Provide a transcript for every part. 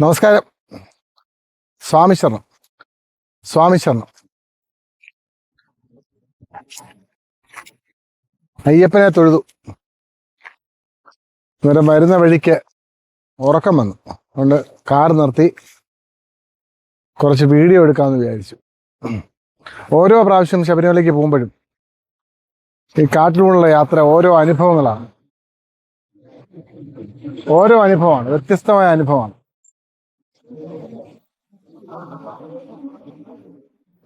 നമസ്കാരം. സ്വാമി ശരണം. സ്വാമി ശരണം. അയ്യപ്പനെ തൊഴുതു. അന്നേരം വരുന്ന വഴിക്ക് ഉറക്കം വന്നു. അതുകൊണ്ട് കാർ നിർത്തി കുറച്ച് വീഡിയോ എടുക്കാമെന്ന് വിചാരിച്ചു. ഓരോ പ്രാവശ്യം ശബരിമലയ്ക്ക് പോകുമ്പോഴും ഈ കാട്ടിലൂടെയുള്ള യാത്ര ഓരോ അനുഭവങ്ങളാണ്. ഓരോ അനുഭവമാണ്, വ്യത്യസ്തമായ അനുഭവമാണ്.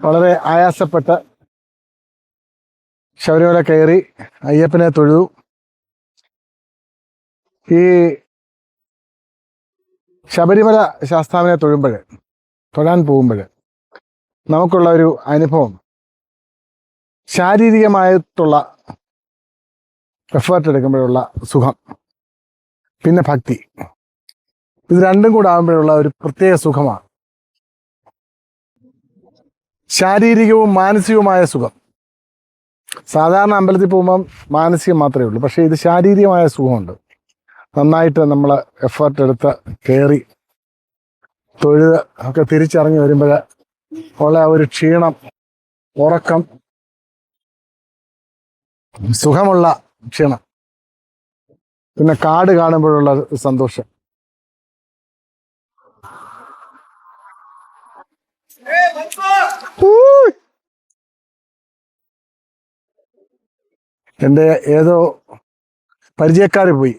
വളരെ ആയാസപ്പെട്ട് ശബരിമല കയറി അയ്യപ്പനെ തൊഴുതു. ഈ ശബരിമല ശാസ്താവിനെ തൊഴാൻ പോകുമ്പോൾ നമുക്കുള്ള ഒരു അനുഭവം ശാരീരികമായിട്ടുള്ള എഫേർട്ട് എടുക്കുമ്പോഴുള്ള സുഖം, പിന്നെ ഭക്തി, ഇത് രണ്ടും കൂടെ ആകുമ്പോഴുള്ള ഒരു പ്രത്യേക സുഖമാണ്. ശാരീരികവും മാനസികവുമായ സുഖം. സാധാരണ അമ്പലത്തിൽ പോകുമ്പം മാനസികം മാത്രമേ ഉള്ളൂ, പക്ഷേ ഇത് ശാരീരികമായ സുഖമുണ്ട്. നന്നായിട്ട് നമ്മൾ എഫേർട്ട് എടുത്ത് കയറി തൊഴുത് ഒക്കെ തിരിച്ചിറങ്ങി വരുമ്പോൾ ഉള്ള ഒരു ക്ഷീണം, ഉറക്കം, സുഖമുള്ള ക്ഷീണം, പിന്നെ കാട് കാണുമ്പോഴുള്ള സന്തോഷം. എൻ്റെ ഏതോ പരിചയക്കാർ പോയി